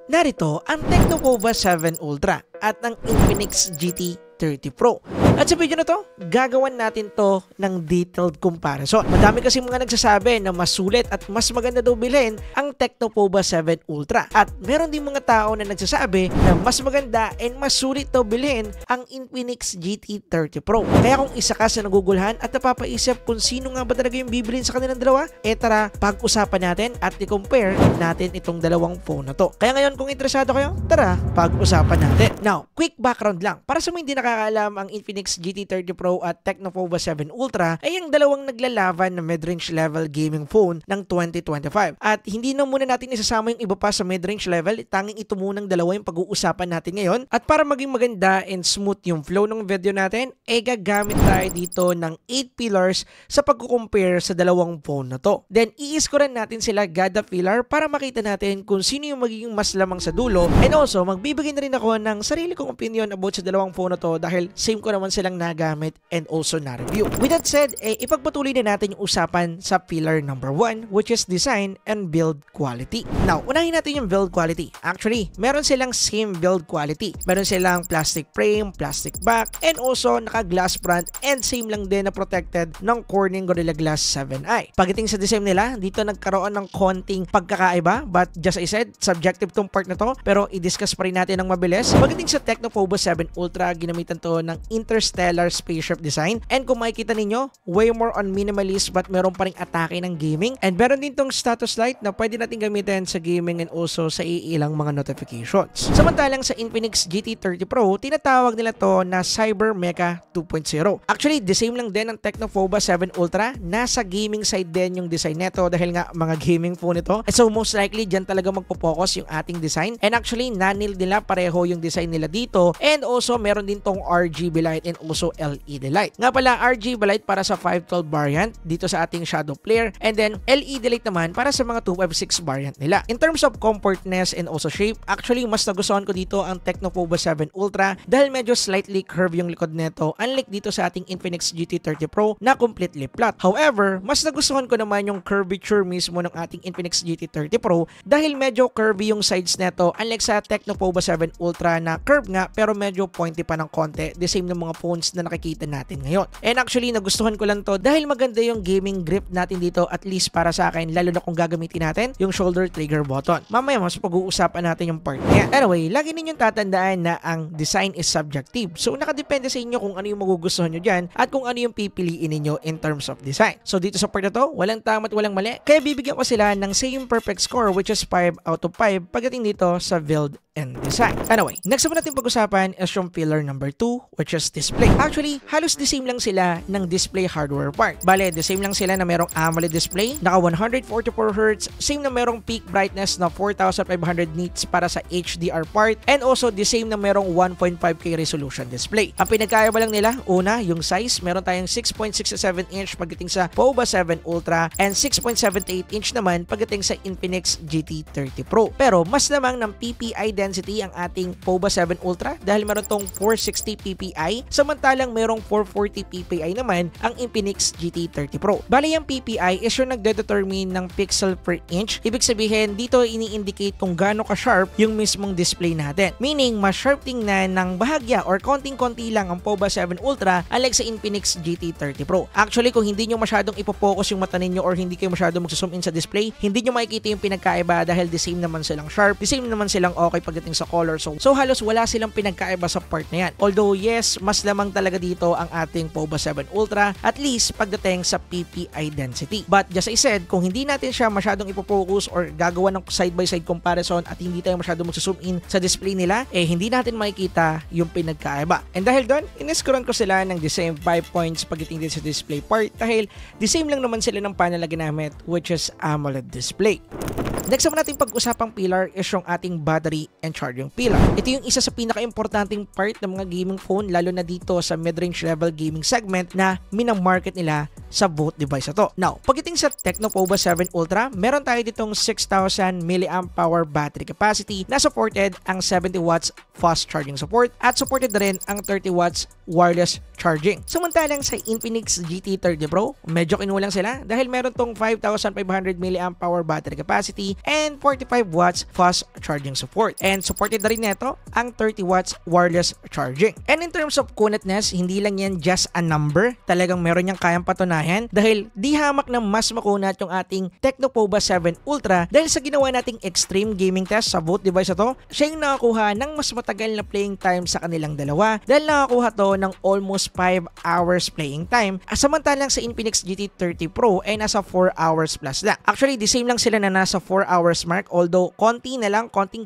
Narito ang Tecnopova 7 Ultra at ang Infinix GT30 Pro. At sa video na to, gagawan natin to ng detailed comparison. Madami kasi mga nagsasabi na mas sulit at mas maganda daw bilhin ang Tecnopova 7 Ultra. At meron din mga tao na nagsasabi na mas maganda and mas sulit daw bilhin ang Infinix GT30 Pro. Kaya kung isa ka sa nagugulhan at napapaisip kung sino nga ba talaga yung bibilhin sa kanilang dalawa, tara, pag-usapan natin at i-compare natin itong dalawang phone na to. Kaya ngayon kung interesado kayo, tara, pag-usapan natin. Now, quick background lang. Para sa mga hindi nakakaalam, ang Infinix GT30 Pro at Tecnopova 7 Ultra ay ang dalawang naglalaban na mid-range level gaming phone ng 2025. At hindi na muna natin isasama yung iba pa sa mid-range level, tanging ito munang dalawa yung pag-uusapan natin ngayon. At para maging maganda and smooth yung flow ng video natin, gagamit tayo dito ng 8 pillars sa pag-compare sa dalawang phone na to. Then, i-scorean natin sila gada pillar para makita natin kung sino yung magiging mas lamang sa dulo. And also, magbibigay na rin ako ng sarili kong opinion about sa dalawang phone na to dahil same ko naman silang nagamit and also na-review. With that said, ipagpatuloy na natin yung usapan sa pillar number 1, which is design and build quality. Now, unahin natin yung build quality. Actually, meron silang same build quality. Meron silang plastic frame, plastic back, and also naka-glass front and same lang din na protected ng Corning Gorilla Glass 7i. Pagdating sa design nila, dito nagkaroon ng konting pagkakaiba, but just I said, subjective tong part na to, pero i-discuss pa rin natin ng mabilis. Pagdating sa Tecnopova 7 Ultra, ginamitan to ng interstellar spaceship design, and kung makikita ninyo, way more on minimalist but meron pa ring atake ng gaming, and meron din tong status light na pwede natin gamitin sa gaming and also sa iilang mga notifications. Samantalang sa Infinix GT30 Pro, tinatawag nila to na Cyber Mecha 2.0. Actually, the same lang din ang Tecnopova 7 Ultra, nasa gaming side din yung design neto dahil nga mga gaming phone ito. So most likely dyan talaga magpo-focus yung ating design, and actually nanil nila pareho yung design nila dito, and also meron din tong RGB light and also LED light. Nga pala, RGB light para sa 512 variant dito sa ating Shadow Player, and then LED light naman para sa mga 256 variant nila. In terms of comfortness and also shape, actually mas nagustuhan ko dito ang Tecnopova 7 Ultra dahil medyo slightly curve yung likod nito, unlike dito sa ating Infinix GT30 Pro na completely flat. However, mas nagustuhan ko naman yung curvature mismo ng ating Infinix GT30 Pro dahil medyo curvy yung sides neto, unlike sa Tecnopova 7 Ultra na curve nga pero medyo pointy pa ng konti, the same ng mga phones na nakikita natin ngayon. And actually, nagustuhan ko lang to dahil maganda yung gaming grip natin dito, at least para sa akin, lalo na kung gagamitin natin yung shoulder trigger button. Mamaya mas pag-uusapan natin yung part niya. Anyway, lagi ninyong tatandaan na ang design is subjective. So, nakadepende sa inyo kung ano yung magugustuhan nyo dyan at kung ano yung pipiliin ninyo in terms of design. So, dito sa part na to, walang tama at walang mali. Kaya bibigyan ko sila ng same perfect score, which is 5 out of 5 pagdating dito sa build and design. Anyway, next naman natin pag-usapan is yung pillar number 2, which is display. Actually, halos the same lang sila ng display hardware part. Bale, the same lang sila na merong AMOLED display, naka 144Hz, same na merong peak brightness na 4500 nits para sa HDR part, and also the same na merong 1.5K resolution display. Ang pinagkaiba lang nila, una, yung size, meron tayong 6.67 inch pagdating sa POVA 7 Ultra and 6.78 inch naman pagdating sa Infinix GT30 Pro. Pero mas lamang ng PPI density ang ating POVA 7 Ultra dahil meron tong 460 PPI, samantalang merong 440 PPI naman ang Infinix GT30 Pro. Bali, yung PPI is yung nagde-determine ng pixel per inch. Ibig sabihin, dito ini-indicate kung gaano ka-sharp yung mismong display natin. Meaning, mas sharp tingnan ng bahagya or konting-konti lang ang POVA 7 Ultra unlike sa Infinix GT30 Pro. Actually, kung hindi nyo masyadong ipopokus yung mata ninyo or hindi kayo masyadong magsusum in sa display, hindi nyo makikita yung pinagkaiba dahil the same naman silang sharp, the same naman silang okay pagdating sa color. So halos wala silang pinagkaiba sa part na yan. Although yes, mas lamang talaga dito ang ating POVA 7 Ultra, at least pagdating sa PPI density. But just I said, kung hindi natin siya masyadong ipofocus or gagawa ng side-by-side comparison at hindi tayo masyadong magsusum in sa display nila, hindi natin makikita yung pinagkaiba. And dahil doon, iniskuran ko sila ng the same 5 points pagdating din sa display part dahil the same lang naman sila ng panel na ginamit, which is AMOLED display. Next naman natin pag-usapang pillar is yung ating battery and charging pillar. Ito yung isa sa pinaka-importanting part ng mga gaming phone, lalo na dito sa mid-range level gaming segment na minamarket nila sa both device na to. Now, pagdating sa Tecnopova 7 Ultra, meron tayo ditong 6,000 mAh battery capacity na supported ang 70 watts fast charging support at supported na rin ang 30 watts wireless charging. Samantalang sa Infinix GT30 Pro, medyo kinulang sila dahil meron tong 5,500 mAh battery capacity battery, and 45 watts fast charging support. And supported na rin nito ang 30 watts wireless charging. And in terms of kunatness, hindi lang yan just a number. Talagang meron niyang kayang patunayan dahil di hamak na mas makunat yung ating Tecnopova 7 Ultra dahil sa ginawa nating extreme gaming test sa both device na to, siya yung nakakuha ng mas matagal na playing time sa kanilang dalawa dahil nakakuha to ng almost 5 hours playing time. Samantalang sa Infinix GT30 Pro ay nasa 4 hours plus lang. Actually, the same lang sila na nasa 4 hours mark, although konting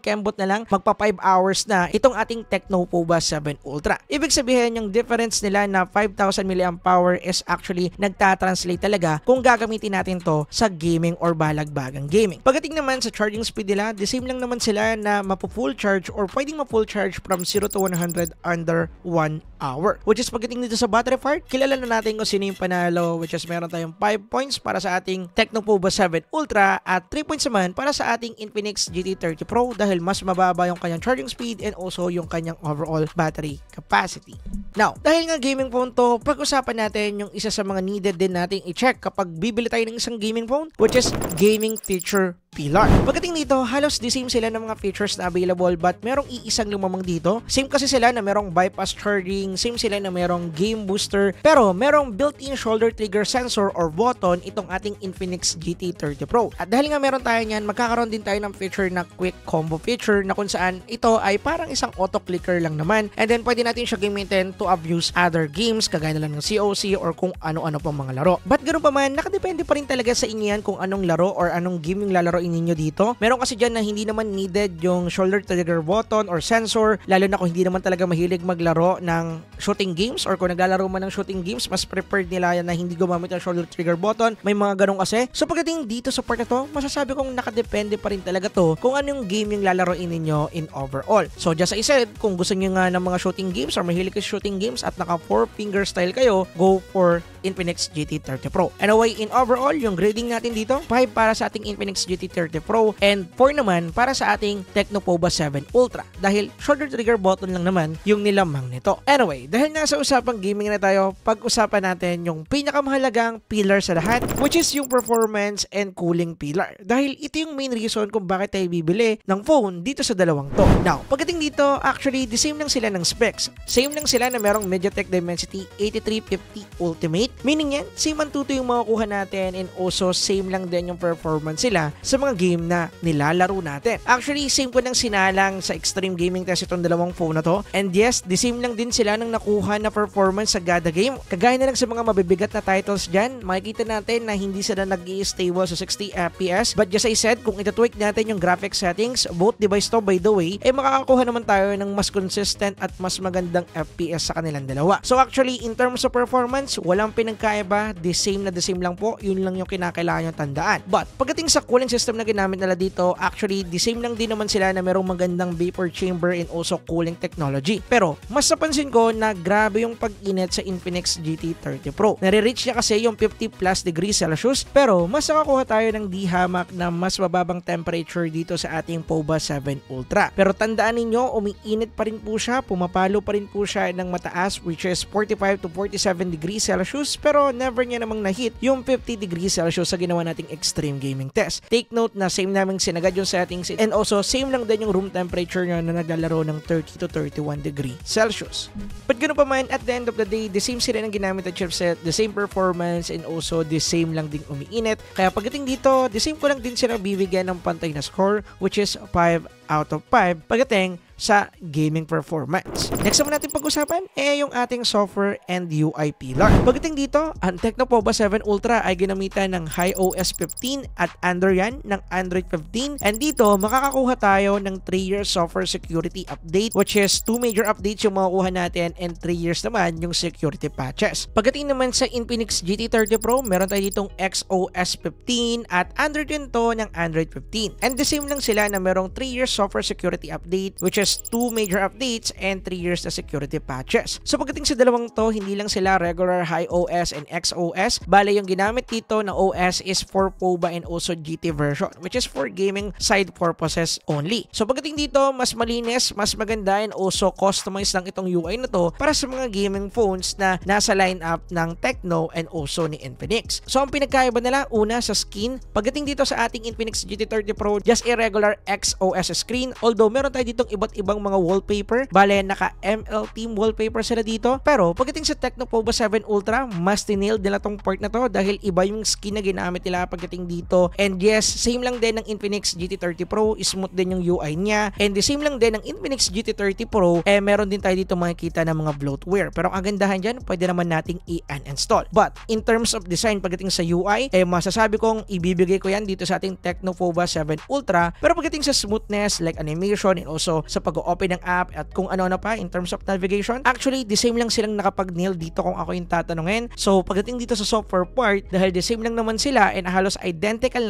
kembot na lang, magpa 5 hours na itong ating Tecnopova 7 Ultra. Ibig sabihin yung difference nila na 5,000 mAh is actually nagtatranslate talaga kung gagamitin natin to sa gaming or balagbagang gaming. Pagdating naman sa charging speed nila, the same lang naman sila na mapu-full charge or pwedeng ma-full charge from 0 to 100 under 1 hour. Which is pagdating dito sa battery part, kilala na natin kung sino yung panalo, which is meron tayong 5 points para sa ating Tecnopova 7 Ultra at 3 points naman para sa ating Infinix GT30 Pro dahil mas mababa yung kanyang charging speed and also yung kanyang overall battery capacity. Now, dahil nga gaming phone to, pag-usapan natin yung isa sa mga needed din nating i-check kapag bibili tayo ng isang gaming phone, which is gaming feature pillar. Pagdating dito, halos the same sila ng mga features na available but merong iisang lumamang dito. Same kasi sila na merong bypass charging, same sila na merong game booster, pero merong built-in shoulder trigger sensor or button itong ating Infinix GT30 Pro. At dahil nga meron tayo niyan, magkakaroon din tayo ng feature na quick combo feature na kung saan ito ay parang isang auto clicker lang naman and then pwede natin siya gamitin to abuse other games kagaya na lang ng COC or kung ano-ano pang mga laro. But ganoon pa man, nakadepende pa rin talaga sa inyo yan kung anong laro or anong game yung lalaro ninyo dito. Meron kasi dyan na hindi naman needed yung shoulder trigger button or sensor, lalo na kung hindi naman talaga mahilig maglaro ng shooting games or kung naglalaro man ng shooting games, mas preferred nila yan na hindi gumamit ng shoulder trigger button. May mga ganun kasi. So pagdating dito sa part na to, masasabi kong nakadepende pa rin talaga to kung anong game yung lalaroin ninyo in overall. So just as I said, kung gusto nyo nga ng mga shooting games or mahilig kayo shooting games at naka 4-finger style kayo, go for Infinix GT30 Pro. Anyway, in overall, yung grading natin dito, 5 para sa ating Infinix GT30 Pro and 4 naman para sa ating Tecnopova 7 Ultra dahil shoulder trigger button lang naman yung nilamang nito. Anyway, dahil nasa usapang gaming na tayo, pag-usapan natin yung pinakamahalagang pillar sa lahat, which is yung performance and cooling pillar. Dahil ito yung main reason kung bakit tayo bibili ng phone dito sa dalawang to. Now, pagdating dito, actually, the same lang sila ng specs. Same lang sila na merong MediaTek Dimensity 8350 Ultimate. Meaning yan, same ang tuto yung makukuha natin and also same lang din yung performance sila sa mga game na nilalaro natin. Actually, same ko nang sinalang sa extreme gaming test itong dalawang phone na to. And yes, the same lang din sila nang nakuha na performance sa Gada game. Kagaya na lang sa mga mabibigat na titles dyan, makikita natin na hindi sila nag-i-stable sa 60 FPS. But just I said, kung ito-tweak natin yung graphic settings, both device to by the way, ay makakakuha naman tayo ng mas consistent at mas magandang FPS sa kanilang dalawa. So actually, in terms of performance, walang pinagkaiba, the same lang po, yun lang yung kinakailangan yung tandaan. But pagdating sa cooling system na ginamit nila dito, actually the same lang din naman sila na merong magandang vapor chamber and also cooling technology. Pero mas napansin ko na grabe yung pag-init sa Infinix GT30 Pro. Nare-reach niya kasi yung 50 plus degrees Celsius, pero mas nakakuha tayo ng di hamak na mas mababang temperature dito sa ating Pova 7 Ultra. Pero tandaan ninyo, umiinit pa rin po siya, pumapalo pa rin po siya ng mataas, which is 45 to 47 degrees Celsius, pero never niya namang na-hit yung 50 degrees Celsius sa ginawa nating extreme gaming test. Take note na same naming sinagad yung settings and also same lang din yung room temperature niya na naglalaro ng 30 to 31 degrees Celsius. But ganoon pa man, at the end of the day, the same sila ng ginamit na chipset, the same performance and also the same lang din umiinit. Kaya pagdating dito, the same ko lang din sila bibigyan ng pantay na score, which is 5 out of 5 pagdating sa gaming performance. Next naman natin pag-usapan yung ating software and UI pillar. Pagdating dito, ang Tecnopova 7 Ultra ay ginamitan ng iOS 15 at Android ng Android 15 and dito makakakuha tayo ng 3-year software security update, which is 2 major updates yung makukuha natin and 3 years naman yung security patches. Pagdating naman sa Infinix GT30 Pro, meron tayo ditong XOS 15 at Android din to ng Android 15. And the same lang sila na merong 3-year software security update, which is has 2 major updates and 3 years na security patches. So pagdating sa dalawang to, hindi lang sila regular High OS and XOS. Bale, yung ginamit dito na OS is for POBA and also GT version, which is for gaming side purposes only. So pagdating dito, mas malinis, mas maganda, and also customized lang itong UI na to para sa mga gaming phones na nasa lineup ng Tecno and also ni Infinix. So ang pinagkaiba nila, una sa skin. Pagdating dito sa ating Infinix GT30 Pro, just a regular XOS screen, although meron tayo ditong iba't ibang mga wallpaper. Bale, naka ML Team wallpaper sila dito. Pero pagdating sa Tecno POBA 7 Ultra, mas tinailed nila tong part na to dahil iba yung skin na ginamit nila pagdating dito. And yes, same lang din ng Infinix GT30 Pro, smooth din yung UI niya. And the same lang din ng Infinix GT30 Pro, meron din tayo dito makikita ng mga bloatware. Pero ang kagandahan dyan, pwede naman nating i-uninstall. But in terms of design pagdating sa UI, masasabi kong ibibigay ko yan dito sa ating Tecno POBA 7 Ultra. Pero pagdating sa smoothness, like animation, and also sa pag-open ng app at kung ano na pa in terms of navigation, actually the same lang silang nakapag-nail dito kung ako yung tatanungin. So pagdating dito sa software part, dahil the same lang naman sila and halos identical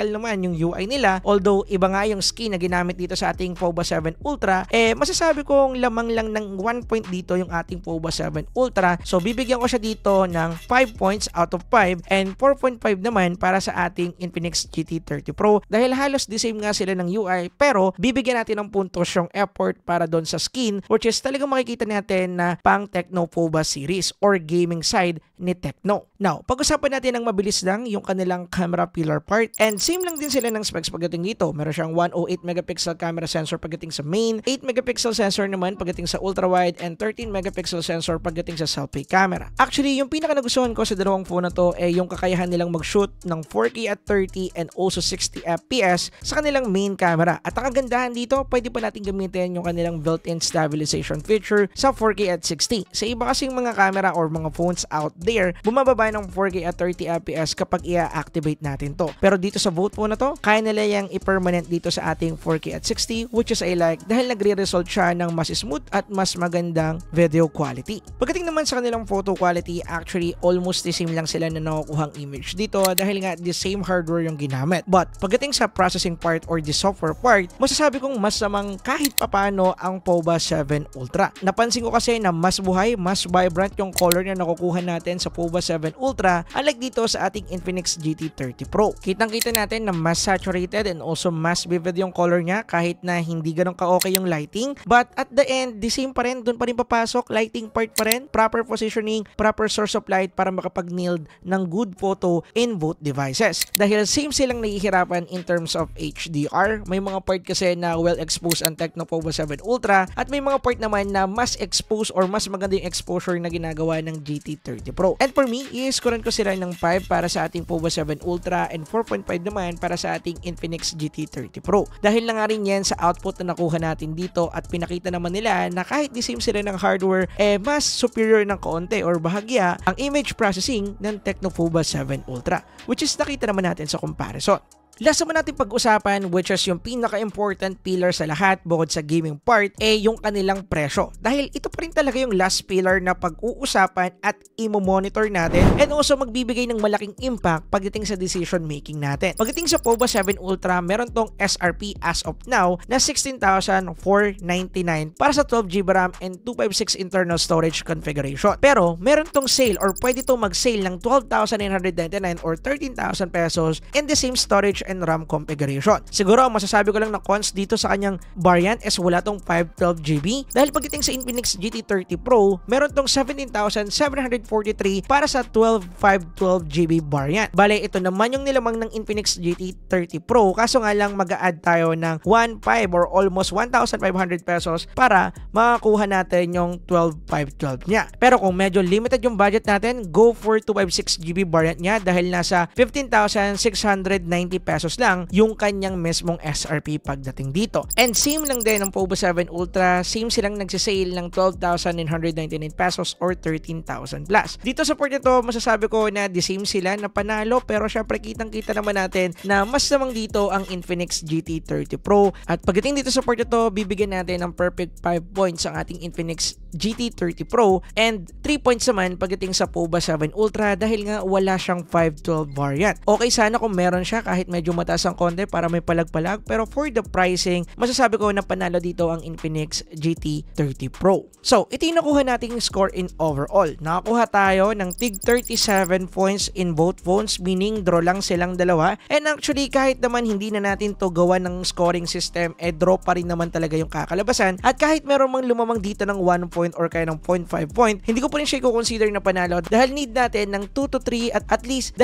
naman yung UI nila, although iba nga yung skin na ginamit dito sa ating POBA 7 Ultra, masasabi kong lamang lang ng 1 point dito yung ating POBA 7 Ultra. So bibigyan ko siya dito ng 5 points out of 5 and 4.5 naman para sa ating Infinix GT30 Pro dahil halos the same nga sila ng UI, pero bibigyan natin ng puntos yung effort para doon sa skin, which is talagang makikita natin na pang Tecno POBA series or gaming side ni Tecno. Now, pag-usapan natin ng mabilis lang yung kanilang camera pillar part, and same lang din sila ng specs pagdating dito. Meron siyang 108 megapixel camera sensor pagdating sa main, 8 megapixel sensor naman pagdating sa ultra wide, and 13 megapixel sensor pagdating sa selfie camera. Actually, yung pinaka nagustuhan ko sa dalawang phone na to yung kakayahan nilang mag-shoot ng 4K at 30 and also 60 FPS sa kanilang main camera. At ang kagandahan dito, pwede pa natin gamitin yung kanilang built-in stabilization feature sa 4K at 60. Sa iba kasing mga camera or mga phones out there, bumababa ng 4K at 30 FPS kapag i-activate natin to. Pero dito sa Vote phone na to, kaya nila yung i-permanent dito sa ating 4K at 60, which is I like dahil nagre-result siya ng mas smooth at mas magandang video quality. Pagdating naman sa kanilang photo quality, actually almost the same lang sila na nakukuhang image dito dahil nga the same hardware yung ginamit. But pagdating sa processing part or the software part, masasabi kong mas namang kahit papano ang POBA 7 Ultra. Napansin ko kasi na mas buhay, mas vibrant yung color na nakukuha natin sa POBA 7 Ultra unlike dito sa ating Infinix GT30 Pro. Kitang-kita natin na mas saturated and also mas vivid yung color niya kahit na hindi ganun ka-okay yung lighting. But at the end, the same pa rin, dun pa rin papasok, lighting part pa rin, proper positioning, proper source of light para makapag-nailed ng good photo in both devices. Dahil same silang nahihirapan in terms of HDR, may mga part kasi na well-exposed ang Tecno POBA 7 Ultra at may mga part naman na mas exposed or mas maganda yung exposure na ginagawa ng GT30 Pro. And for me, i-scorean ko sila ng 5 para sa ating POBA 7 Ultra and 4.5 naman para sa ating Infinix GT30 Pro. Dahil na nga rin yan sa output na nakuha natin dito at pinakita naman nila na kahit the same sila ng hardware, mas superior ng kaunti or bahagya ang image processing ng Tecno POBA 7 Ultra, which is nakita naman natin sa comparison. Last naman natin pag-usapan, which is yung pinaka-important pillar sa lahat bukod sa gaming part, yung kanilang presyo. Dahil ito pa rin talaga yung last pillar na pag-uusapan at imo-monitor natin and also magbibigay ng malaking impact pagdating sa decision making natin. Pagdating sa POBA 7 Ultra, meron tong SRP as of now na 16,499 para sa 12GB RAM and 256 internal storage configuration. Pero meron tong sale or pwede tong mag-sale ng 12,999 or 13,000 pesos in the same storage and RAM configuration. Siguro ang masasabi ko lang na cons dito sa kanyang variant is wala tong 512GB dahil pagdating sa Infinix GT30 Pro, meron tong 17,743 para sa 512GB variant. Bale, ito naman yung nilamang ng Infinix GT30 Pro kaso nga lang mag-a-add tayo ng 1,500 or almost 1,500 pesos para makakuha natin yung 12,512 niya. Pero kung medyo limited yung budget natin, go for 256GB variant niya dahil nasa 15,690 pesos lang yung kanyang mismong SRP pagdating dito. And same lang din ng POBA 7 Ultra, same silang nagsisale ng 12,999 pesos or 13,000 plus. Dito sa port nito, masasabi ko na the same sila na panalo, pero syempre kitang-kita naman natin na mas namang dito ang Infinix GT30 Pro. At pagdating dito sa port nito, bibigyan natin ng perfect 5 points ang ating Infinix GT30 Pro, and 3 points naman pagdating sa POVA 7 Ultra dahil nga wala siyang 512 variant. Okay sana kung meron siya kahit medyo mataas ang konti para may palag-palag, pero for the pricing, masasabi ko na panalo dito ang Infinix GT30 Pro. So, ito yung nakuha nating score in overall. Nakakuha tayo ng tig 37 points in both phones, meaning draw lang silang dalawa. And actually, kahit naman hindi na natin to gawa ng scoring system, draw pa rin naman talaga yung kakalabasan. At kahit meron mang lumamang dito ng 1 point or kaya ng 0.5 point, hindi ko pa rin siya i-consider na panalo dahil need natin ng 2 to 3 at least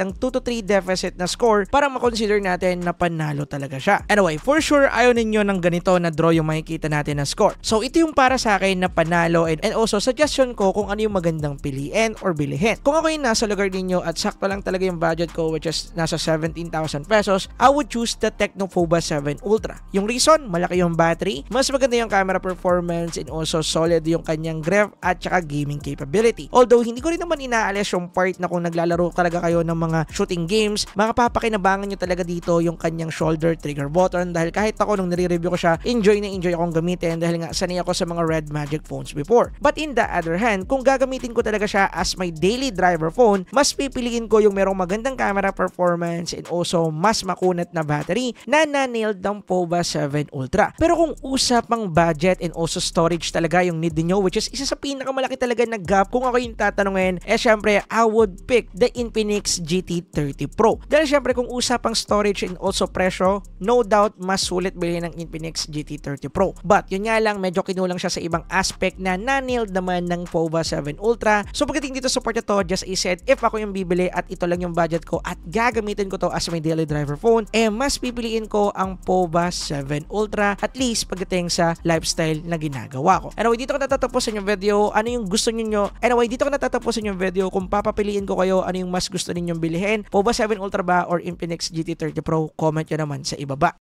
ng 2 to 3 deficit na score para makonsider natin na panalo talaga siya. Anyway, for sure, ayaw ninyo ng ganito na draw yung makikita natin na score. So, ito yung para sa akin na panalo and also suggestion ko kung ano yung magandang piliin or bilihin. Kung ako yung nasa lugar ninyo at sakto lang talaga yung budget ko, which is nasa 17,000 pesos, I would choose the Tecno POVA 7 Ultra. Yung reason, malaki yung battery, mas maganda yung camera performance, and also solid yung kanyang grip at saka gaming capability. Although, hindi ko rin naman inaalis yung part na kung naglalaro talaga kayo ng mga shooting games, makapapakinabangan nyo talaga dito yung kanyang shoulder trigger button dahil kahit ako nung nire-review ko siya, enjoy akong gamitin dahil nga sanay ako sa mga Red Magic phones before. But in the other hand, kung gagamitin ko talaga siya as my daily driver phone, mas pipiliin ko yung merong magandang camera performance and also mas makunat na battery na na-nailed ng POVA 7 Ultra. Pero kung usapang budget and also storage talaga yung need niyo, which is isa sa pinakamalaki talaga na gap, kung ako yung tatanungin, syempre I would pick the Infinix GT30 Pro. Dahil syempre kung usapang storage and also presyo, no doubt mas sulit bilhin ng Infinix GT30 Pro. But yun nga lang, medyo kinulang siya sa ibang aspect na na-nailed naman ng POVA 7 Ultra. So pagdating dito sa part na to, just I said, if ako yung bibili at ito lang yung budget ko at gagamitin ko to as my daily driver phone, mas pipiliin ko ang POVA 7 Ultra, at least pagdating sa lifestyle na ginagawa ko. Anyway, dito ko natatapusin yung video. Ano yung gusto niyo? Anyway, dito ko natatapusin yung video. Kung papapiliin ko kayo, ano yung mas gusto ninyong bilhin? POVA 7 Ultra ba or Infinix GT30 Pro? Comment nyo naman sa ibaba.